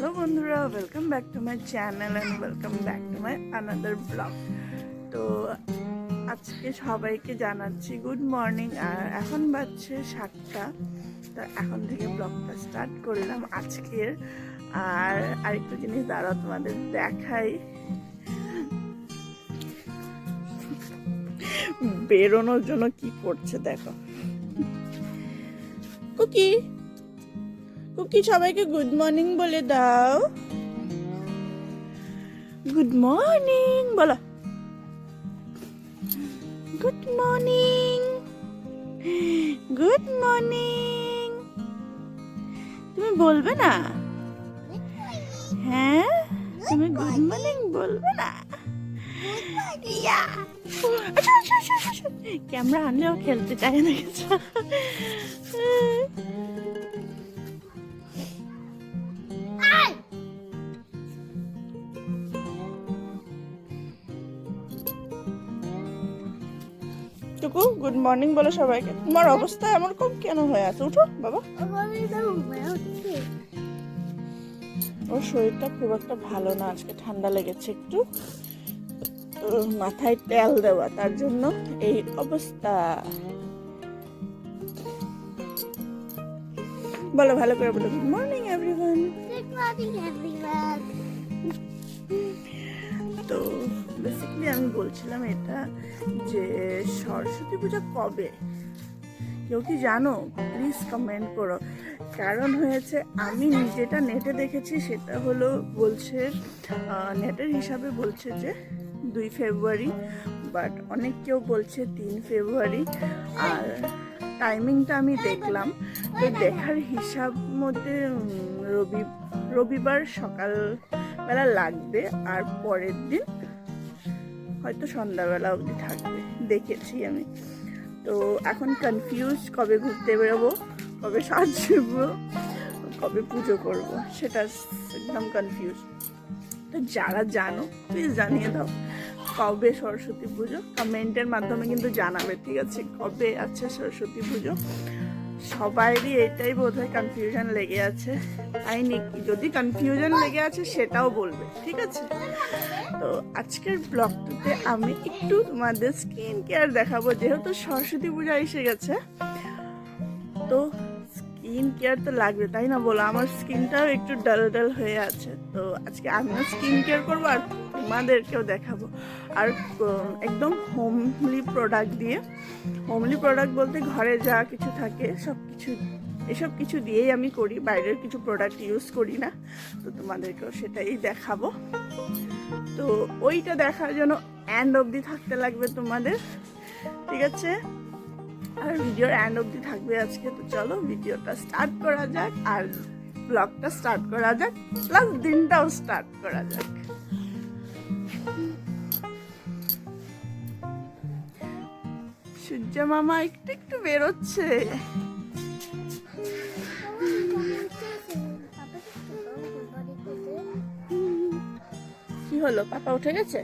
Hello বন্ধুরা, welcome back to my channel and welcome back to my another blog. তো আজকে সবাইকে জানাচ্ছি গুড মর্নিং। আর এখন বাজছে 7টা। তো এখন থেকে ব্লগটা স্টার্ট করলাম আজকের। আর আরেকটু জিনিস দাঁড়াও তোমাদের দেখাই। বেরোনোর জন্য কি করছে দেখো। কুকি কুকি সবাইকে গুড মর্নিং বলে দাও। গুড মর্নিং বলো। Good morning, good morning. তুমি বলবে না? হ্যাঁ, তুমি গুড মর্নিং বলবে না? ক্যামেরা আনলেও খেলতে চায় না কিছু। টুকু গুড মর্নিং বলো সবাইকে। তোমার অবস্থা এমন কম কেন হয়ে আছে? উঠো বাবা। ওর শরীরটা খুব একটা ভালো না, আজকে ঠান্ডা লেগেছে একটু, মাথায় তেল দেওয়া, তার জন্য এই অবস্থা। বলো ভালো করে বলো, গুড মর্নিং এভরিওয়ান। তো বেসিক্যালি আমি বলছিলাম এটা যে সরস্বতী পূজা কবে, কেউ কি জানো? প্লিজ কমেন্ট করো। কারণ হয়েছে আমি যেটা নেটে দেখেছি সেটা হলো বলছে, নেটের হিসাবে বলছে যে 2 ফেব্রুয়ারি, বাট অনেক কেউ বলছে 3 ফেব্রুয়ারি। আর টাইমিংটা আমি দেখলাম, তো দেখার হিসাব মধ্যে রবিবার সকালবেলা লাগবে, আর পরের দিন হয়তো সন্ধ্যাবেলা অবধি থাকবে, দেখেছি আমি। তো এখন কনফিউজ, কবে ঘুরতে বেরোবো, কবে সাজবো, কবে পুজো করব, সেটা একদম কনফিউজ। তো যারা জানো প্লিজ জানিয়ে দাও কবে সরস্বতী পুজো। কমেন্টের মাধ্যমে কিন্তু জানাবে, ঠিক আছে? কবে আছে সরস্বতী পুজো। সবারই এটাই বোধহয় কনফিউশন লেগে আছে, তাই নাকি? যদি কনফিউশন লেগে আছে সেটাও বলবে, ঠিক আছে? তো আজকের ব্লগটাতে আমি একটু তোমাদের স্কিন কেয়ার দেখাবো, যেহেতু সরস্বতী পূজা এসে গেছে, তো স্কিন কেয়ার তো লাগবে, তাই না বলো? আমার স্কিনটাও একটু ডাল ডাল হয়ে আছে, তো আজকে আমিও স্কিন কেয়ার করবো আর তোমাদেরকেও দেখাবো। আর একদম হোমলি প্রোডাক্ট দিয়ে, হোমলি প্রোডাক্ট বলতে ঘরে যা কিছু থাকে এসব কিছু দিয়েই আমি করি, বাইরের কিছু প্রোডাক্ট ইউজ করি না। তো তোমাদেরকেও সেটাই দেখাবো। তো ওইটা দেখার জন্য এন্ড অবধি থাকতে লাগবে তোমাদের, ঠিক আছে? আর ভিডিওর এন্ড অবধি থাকবে আজকে। তো চলো ভিডিওটা স্টার্ট করা যাক, আর ব্লগটা স্টার্ট করা যাক, প্লাস দিনটাও স্টার্ট করা যাক। সূর্য মামা একটু একটু বেরোচ্ছে। কি হলো, পাপা উঠে গেছে?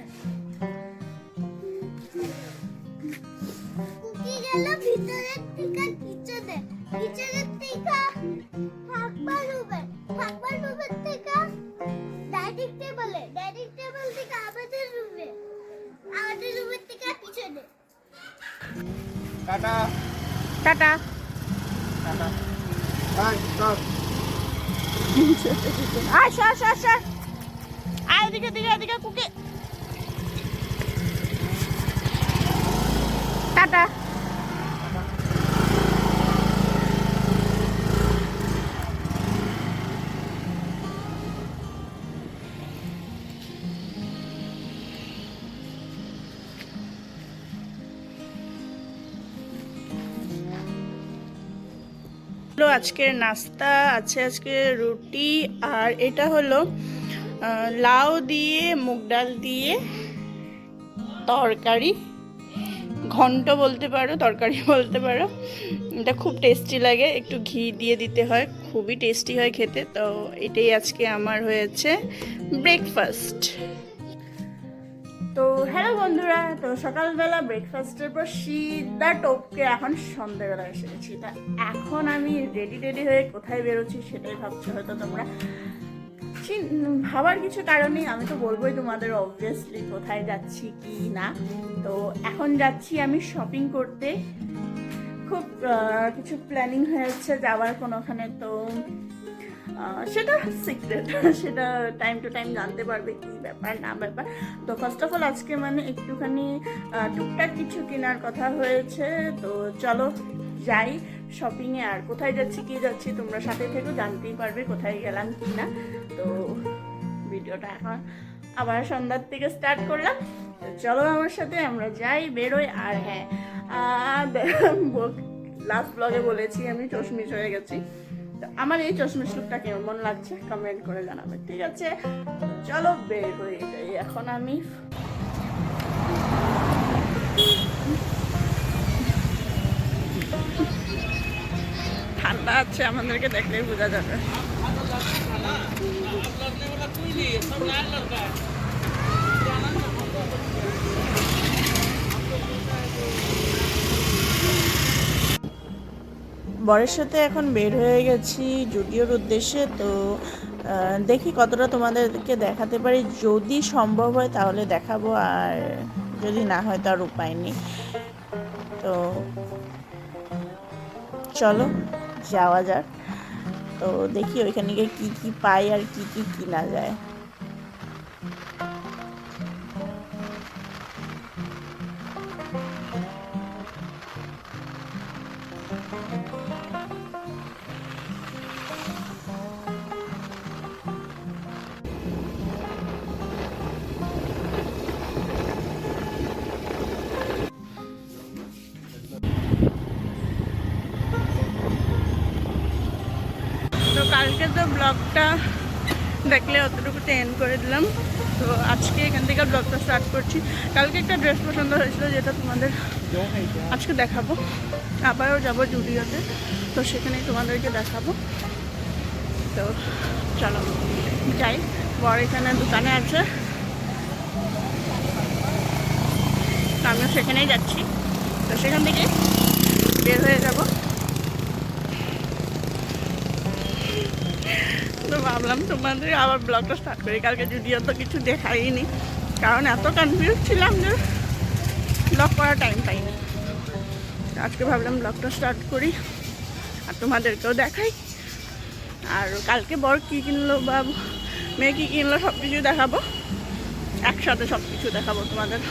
Tata tata. Tata bye stop. আসো আসো আসো, আয় এদিকে এদিকে এদিকে কুকি। টাটা। আজকের নাস্তা আছে, আজকে রুটি, আর এটা হলো লাউ দিয়ে মুগ ডাল দিয়ে তরকারি, ঘন্ট বলতে পারো, তরকারি বলতে পারো। এটা খুব টেস্টি লাগে, একটু ঘি দিয়ে দিতে হয়, খুবই টেস্টি হয় খেতে। তো এটাই আজকে আমার হয়েছে ব্রেকফাস্ট। তো হ্যালো বন্ধুরা, তো সকালবেলা ব্রেকফাস্টের পর সিধা টপকে এখন সন্ধ্যাবেলা এসে গেছি। তা এখন আমি রেডি হয়ে কোথায় বেরোচ্ছি সেটাই ভাবছো হয়তো তোমরা। যাচ্ছি ভাবার কিছু কারণে আমি তো বলবোই তোমাদের অবভিয়াসলি কোথায় যাচ্ছি কি না। তো এখন যাচ্ছি আমি শপিং করতে, খুব কিছু প্ল্যানিং হয়েছে যাওয়ার কোনোখানে। তো সেটা সিক্রেট, সেটা টাইম টু টাইম জানতে পারবে কি ব্যাপার না ব্যাপার। তো ফার্স্ট অফ অল আজকে মানে একটুখানি টুকটাক কিছু কেনার কথা হয়েছে। তো চলো যাই শপিংয়ে। আর কোথায় যাচ্ছি কি যাচ্ছি তোমরা সাথে থেকেও জানতেই পারবে কোথায় গেলাম কি না। তো ভিডিওটা এখন আবার সন্ধ্যার থেকে স্টার্ট করলাম। তো চলো আমার সাথে আমরা যাই, বেরোই। আর হ্যাঁ, লাস্ট ব্লগে বলেছি আমি চশমিশ হয়ে গেছি। তো আমার এই চশমিশ লুকটা কেমন লাগছে কমেন্ট করে জানাবে, ঠিক আছে? চলো বের হয়ে যাই এখন আমি। ঠান্ডা আছে, আমাদেরকে দেখলেই বোঝা যাবে। বরের সাথে এখন বের হয়ে গেছি জুডিওর উদ্দেশ্যে। তো দেখি কতটা তোমাদেরকে দেখাতে পারি, যদি সম্ভব হয় তাহলে দেখাবো, আর যদি না হয় তো আর উপায় নেই। তো চলো যাওয়া যাক। তো দেখি ওইখানে গিয়ে কী কী পাই আর কি কি কিনা যায়। তো কালকে তো ব্লগটা দেখলে অতটুকুতে এন্ড করে দিলাম। তো আজকে এখান থেকে ব্লগটা স্টার্ট করছি। কালকে একটা ড্রেস পছন্দ হয়েছিল যেটা তোমাদের আজকে দেখাবো। আবারও যাবো জুডিওতে, তো সেখানেই তোমাদেরকে দেখাবো। তো চলো যাই। বর এখানে দোকানে আছে, আমিও সেখানেই যাচ্ছি। তো সেখান থেকে বের হয়ে যাবো। তো ভাবলাম তোমাদের আবার ব্লগটা স্টার্ট করি। কালকে যদিও তো কিছু দেখাইনি, কারণ এত কনফিউজ ছিলাম যে ব্লগ করার টাইম পাইনি। আজকে ভাবলাম ব্লগটা স্টার্ট করি আর তোমাদেরকেও দেখাই। আর কালকে বর কী কিনলো বা মেয়ে কী কিনলো সব কিছু দেখাবো, একসাথে সব কিছু দেখাবো তোমাদের।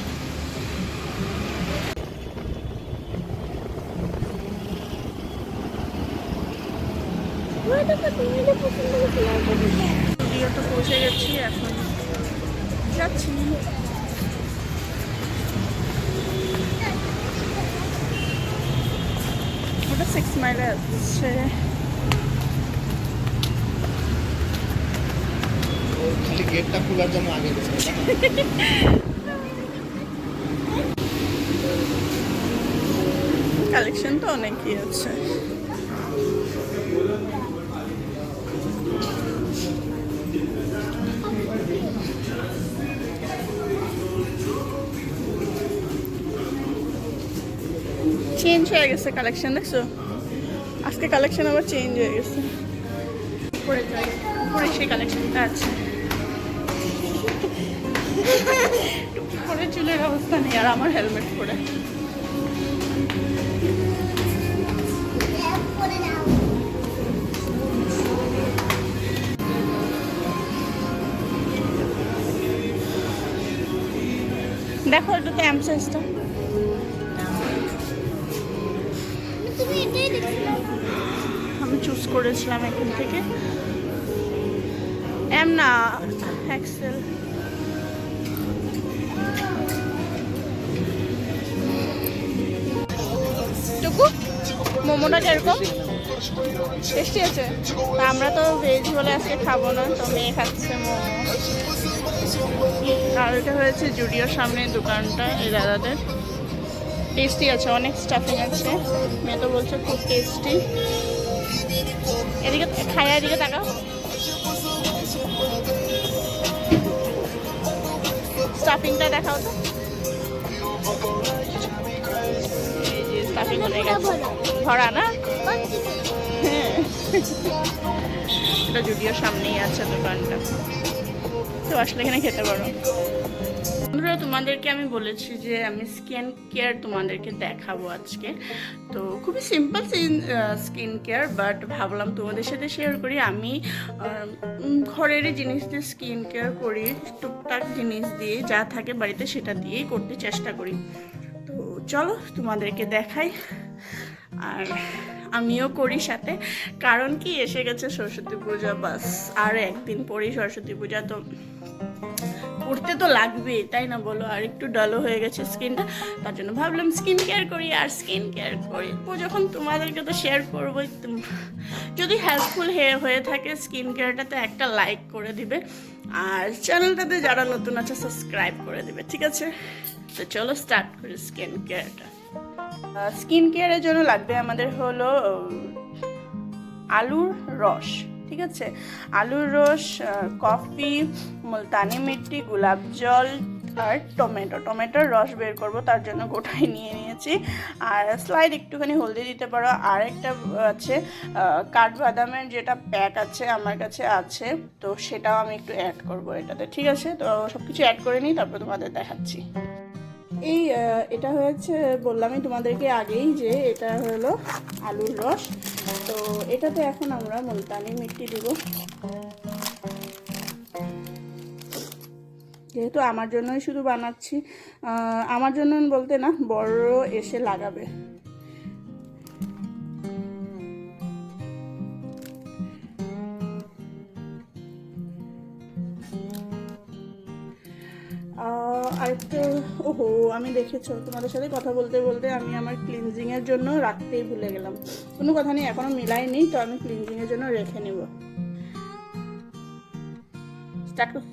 যদিও তো পৌঁছে গেছি, এখন যাচ্ছি। ওটা 6 মাইলে আছে। গেটটা খোলার জন্য আগে কালেকশন তো অনেকই আছে। চেঞ্জ হয়ে গেছে কালেকশন, দেখছো? আজকে কালেকশন আবার চেঞ্জ হয়ে গেছে। উপরে যাই, উপরে সেই কালেকশনটা আছে। পরে চুলের অবস্থা নেই, আর আমার হেলমেট পরে। দেখো এটাতে এম সাইজটা। আমি চুজ করেছিলাম এখান থেকে। এম না, এক্সেল। টুকু মোমোটা কিরকম? টেস্টি আছে? আমরা তো ভেজ বলে আজকে খাবো না, তো মেয়ে খাচ্ছে মোমো। আর এটা হয়েছে জুডিওর সামনে দোকানটা, এই দাদাদের। টেস্টি আছে, অনেক স্টাফিং আছে। মেয়ে তো বলছে খুব টেস্টি। এদিকে খায়া, এদিকে তাকাও। স্টাফিংটা দেখাও তো। এই যে স্টাফিং হয়ে গেছে, ভরা না? হ্যাঁ। এটা যদিও সামনেই আছে দোকানটা, তো আসলে এখানে খেতে পারো। বন্ধুরা, তোমাদেরকে আমি বলেছি যে আমি স্কিন কেয়ার তোমাদেরকে দেখাবো আজকে। তো খুবই সিম্পল স্কিন কেয়ার, বাট ভাবলাম তোমাদের সাথে শেয়ার করি। আমি ঘরেরই জিনিস দিয়ে স্কিন কেয়ার করি, টুকটাক জিনিস দিয়ে যা থাকে বাড়িতে সেটা দিয়েই করতে চেষ্টা করি। তো চলো তোমাদেরকে দেখাই, আর আমিও করি সাথে। কারণ কি, এসে গেছে সরস্বতী পূজা, বাস আর একদিন পরেই সরস্বতী পূজা, তো করতে তো লাগবেই, তাই না বলো? আর একটু ডালও হয়ে গেছে স্কিনটা, তার জন্য ভাবলাম স্কিন কেয়ার করি। আর স্কিন কেয়ার করি যখন তোমাদেরকে তো শেয়ার করবোই। যদি হেল্পফুল হয়ে থাকে স্কিন কেয়ারটা, তো একটা লাইক করে দিবে, আর চ্যানেলটাতে যারা নতুন আছে সাবস্ক্রাইব করে দিবে, ঠিক আছে? তো চলো স্টার্ট করি স্কিন কেয়ারটা। স্কিন কেয়ারের জন্য লাগবে আমাদের হলো আলুর রস, ঠিক আছে? আলুর রস, কফি, মুলতানি মিট্টি, গোলাপ জল আর টমেটোর রস বের করব, তার জন্য গোটাই নিয়ে নিয়েছি। আর স্লাইড একটুখানি হলদি দিতে পারো। আর একটা আছে কাঠবাদামের যেটা প্যাক আছে, আমার কাছে আছে, তো সেটাও আমি একটু অ্যাড করব এটাতে, ঠিক আছে? তো সব কিছু অ্যাড করে নিই, তারপর তোমাদের দেখাচ্ছি। এটা হয়েছে, বললামই তোমাদেরকে আগেই যে এটা হলো আলুর রস। তো এটাতে এখন আমরা মুলতানি মিট্টি দিব, যেহেতু আমার জন্যই শুধু বানাচ্ছি। আমার জন্য বলতে না, বড় এসে লাগাবে। আরেকটু, ওহো, আমি দেখেছো তোমাদের সাথে কথা বলতে বলতে আমি আমার ক্লিনজিংয়ের জন্য রাখতেই ভুলে গেলাম। কোনো কথা নেই, এখনো মিলাইনি, তো আমি ক্লিনজিংয়ের জন্য রেখে নেব। স্টার্ট করছি।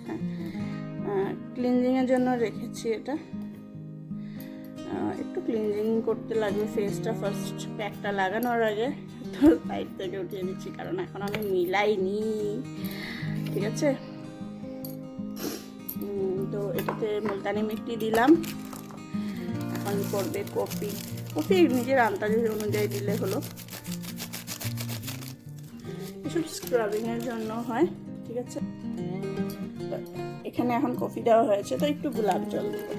হ্যাঁ, ক্লিনজিংয়ের জন্য রেখেছি এটা। একটু ক্লিনজিং করতে লাগবে ফেসটা ফার্স্ট, প্যাকটা লাগানোর আগে। তো সাইড থেকে উঠিয়ে দিচ্ছি, কারণ এখন আমি মিলাইনি, ঠিক আছে? তো এটাতে মুলতানি মিট্টি দিলাম, এখন পড়বে কফি নিজের আন্দাজ অনুযায়ী দিলে হলো। এসব স্ক্রাবিংয়ের জন্য হয়, ঠিক আছে? এখানে এখন কফি দেওয়া হয়েছে, তো একটু গোলাপ জল দেবো।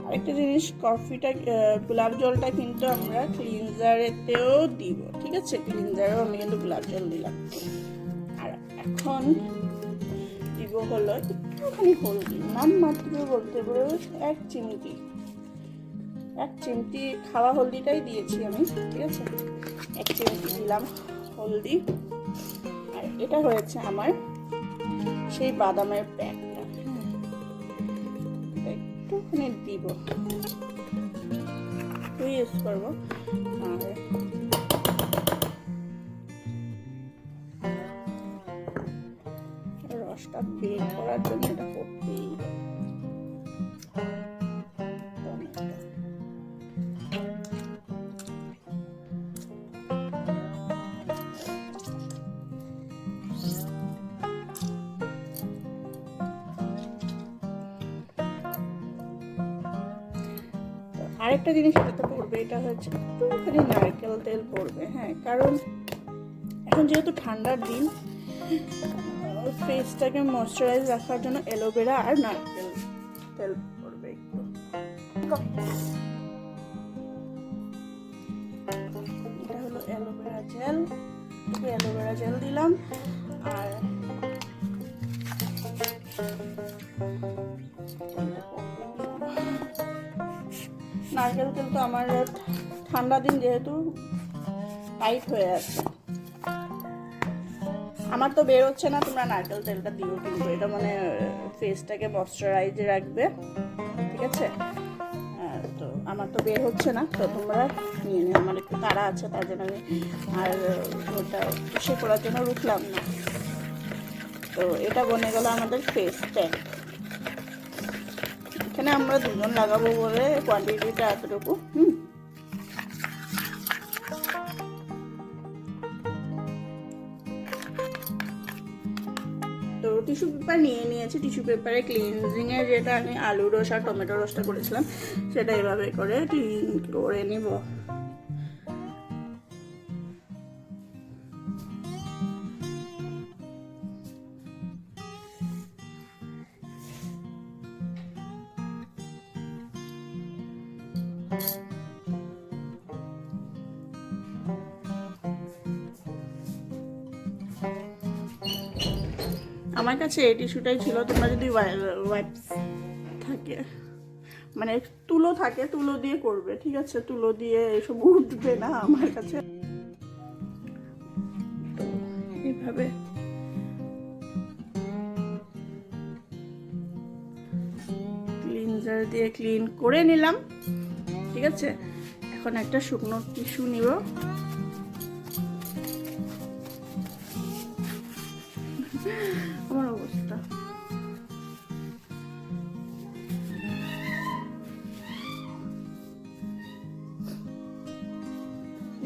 আরেকটা জিনিস, গোলাপ জলটা কিন্তু আমরা ক্লিনজারেতেও দিব, ঠিক আছে? ক্লিনজারেও আমি কিন্তু গোলাপ জল দিলাম। আর এখন দিব হলো একটুখানি হলদি, নাম মাত্র বলতে পারো এক চিমটি খাওয়া হলদিটাই দিয়েছি আমি, ঠিক আছে? এক চিমটি দিলাম হলদি। আর এটা হয়েছে আমার সেই বাদামের প্যাকটা, একটুখানি দিব, ইউজ করবো। আর রসটা বের করার জন্য এটা করতেই আরেকটা জিনিস এটাতে পড়বে, এটা হচ্ছে একটুখানি নারকেল তেল পড়বে। হ্যাঁ, কারণ এখন যেহেতু ঠান্ডার দিন, ফেসটাকে ময়শ্চারাইজ রাখার জন্য অ্যালোভেরা আর নারকেল তেল পড়বে একটু। এটা হলো অ্যালোভেরা জেল দিলাম। আর নারকেল তেল তো আমার ঠান্ডা দিন যেহেতু টাইট হয়ে আছে, আমার তো বের হচ্ছে না, তোমরা নারকেল তেলটা দিও কিন্তু, এটা মানে ফেসটাকে ময়শ্চারাইজ রাখবে, ঠিক আছে? তো আমার তো বের হচ্ছে না, তো তোমরা নিয়ে নিও। আমার একটু তাড়া আছে, তার জন্য আমি আর ওটা সে করার জন্য রুখলাম না। তো এটা বনে গেল আমাদের ফেস প্যাক। এখানে আমরা দুজন লাগাবো বলে কোয়ান্টিটিটা এতটুকু। তো টিস্যু পেপার নিয়ে নিয়েছি, টিস্যু পেপারে ক্লিনজিংয়ে যেটা আমি আলু রস আর টমেটো রসটা করেছিলাম, সেটা এভাবে করে ক্লিন করে নিব। আমার কাছে এই টিস্যুটাই ছিল, তোমরা যদি ওয়াইপস থাকে মানে তুলো থাকে তুলো দিয়ে করবে, ঠিক আছে? তুলো দিয়ে এসব উঠবে না আমার কাছে। তো এইভাবে ক্লিনজার দিয়ে ক্লিন করে নিলাম, ঠিক আছে? এখন একটা শুকনো টিস্যু নিব, আমার অবস্থা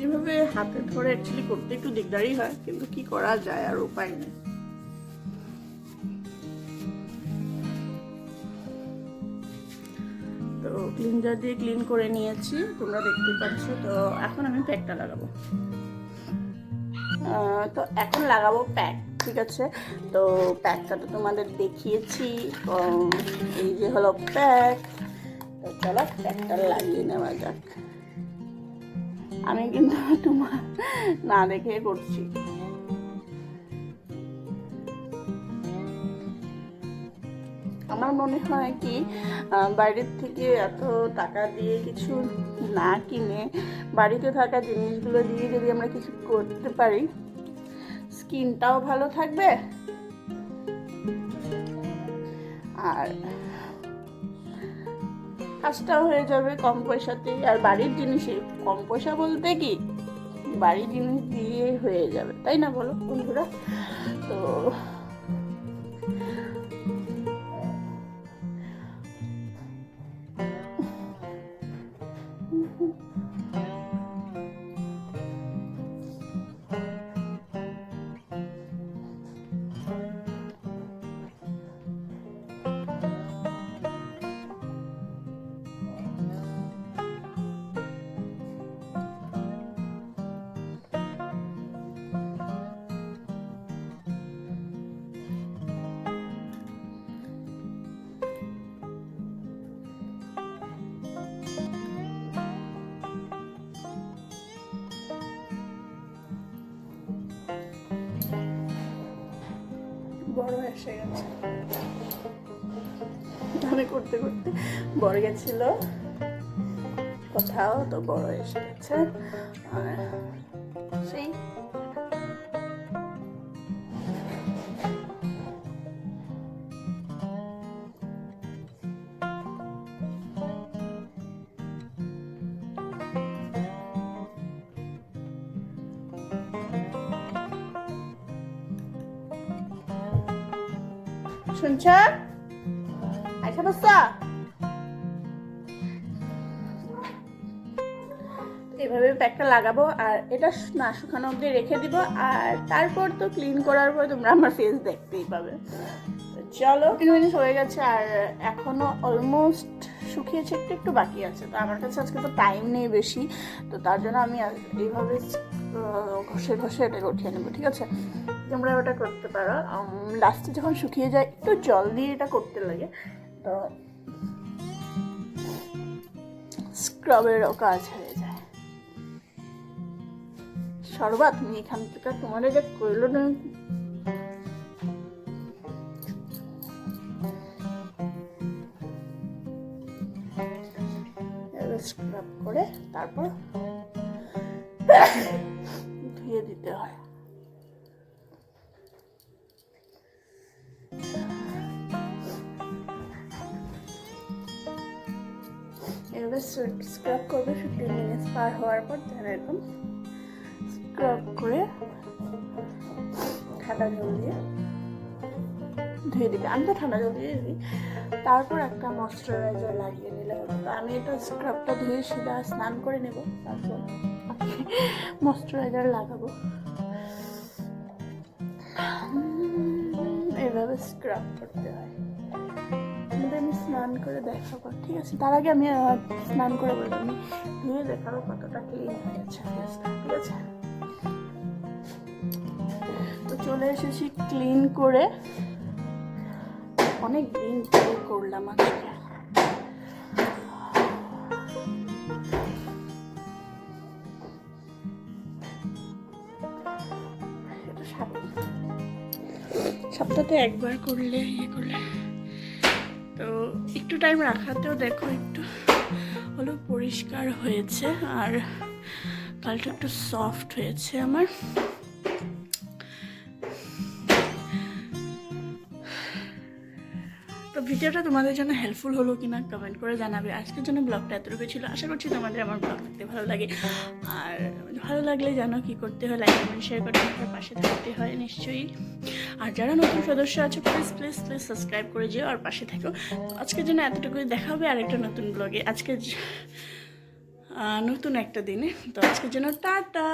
এভাবে হাতে ধরে অ্যাকচুয়ালি করতে একটু দিকদারই হয়, কিন্তু কি করা যায়, আর উপায় নেই। তো ক্লিনজার দিয়ে ক্লিন করে নিয়েছি, তোমরা দেখতে পাচ্ছ। তো এখন আমি প্যাকটা লাগাবো। তো এখন লাগাবো প্যাক, ঠিক আছে? তো প্যাকটা তো তোমাদের দেখিয়েছি, এই যে হলো প্যাক। তো চলো প্যাকটা লাগিয়ে নেওয়া যাক। আমি কিন্তু তোমার না দেখে করছি। আমার মনে হয় কি বাইরের থেকে এত টাকা দিয়ে কিছু না কিনে বাড়িতে থাকা জিনিসগুলো দিয়ে যদি আমরা কিছু করতে পারি, স্কিনটাও ভালো থাকবে আর কাজটাও হয়ে যাবে কম পয়সাতেই। আর বাড়ির জিনিসে কম পয়সা বলতে কি বাড়ির জিনিস দিয়ে হয়ে যাবে, তাই না বলো বন্ধুরা? তো বড় এসে গেছে, আমি করতে করতে বড় গেছিল কোথাও, তো বড় এসে গেছে। আর সেই শুনছ আইসা বসা, এভাবে প্যাকটা লাগাবো আর এটা না শুকানো অবধি রেখে দিব। আর তারপর তো ক্লিন করার পর তোমরা আমার ফেস দেখতেই পাবে। চলো 3 মিনিট হয়ে গেছে আর এখনো অলমোস্ট শুকিয়েছে, একটু একটু বাকি আছে। তো আমার কাছে আজকে তো টাইম নেই বেশি, তো তার জন্য আমি এইভাবে ঘষে ঘষে এটাকে উঠিয়ে নেবো, ঠিক আছে? তোমরা ওটা করতে পারো। লাস্টে যখন শুকিয়ে যায় একটু জল দিয়ে এটা করতে লাগে, তো স্ক্রাবেরও কাজ হয়ে যায়। সর্বা তুমি এখান থেকে তোমার যে কইলো না, স্ক্রাব করে তারপর ধুয়ে দিতে হয়। এভাবে স্ক্রাব করবে 15 মিনিট পার হওয়ার পর, এরকম স্ক্রাব করে ঠান্ডা জল দিয়ে ধুয়ে দিবে। আমি তো ঠান্ডা জল দিয়ে দিই, তারপর একটা ময়শ্চারাইজার লাগিয়ে নিলে হবে। তো আমি এটা স্ক্রাবটা ধুয়ে সিধা স্নান করে নেব, তারপর ময়শ্চারাইজার লাগাবো। এভাবে স্ক্রাব করতে হয়। আমি স্নান করে দেখাবো, ঠিক আছে? তার আগে আমি স্নান করে বলবো, আমি ধুয়ে দেখাবো কতটা ক্লিন হয়েছে ফেসটা, ঠিক আছে? তো চলে এসেছি ক্লিন করে, অনেক দিন পরে করলাম আজকে। সপ্তাহে একবার করলে করলে তো একটু টাইম রাখাতেও দেখো একটু হলো পরিষ্কার হয়েছে, আর গালটা একটু সফট হয়েছে আমার। তো ভিডিওটা তোমাদের জন্য হেল্পফুল হলো কিনা কমেন্ট করে জানাবে। আজকের জন্য ব্লগটা এতটুকু ছিল। আশা করছি তোমাদের আমার ব্লগ দেখতে ভালো লাগে, আর ভালো লাগলে জানো কি করতে হয়, লাইক কমেন্ট শেয়ার করতে হয়, পাশে থাকতে হয় নিশ্চয়ই। আর যারা নতুন সদস্য আছে প্লিজ প্লিজ প্লিজ সাবস্ক্রাইব করে যেও আর পাশে থাকো। আজকের জন্য এতটুকুই, দেখা হবে আরেকটা নতুন ব্লগে, আজকে নতুন একটা দিনে। তো আজকের জন্য টাটা।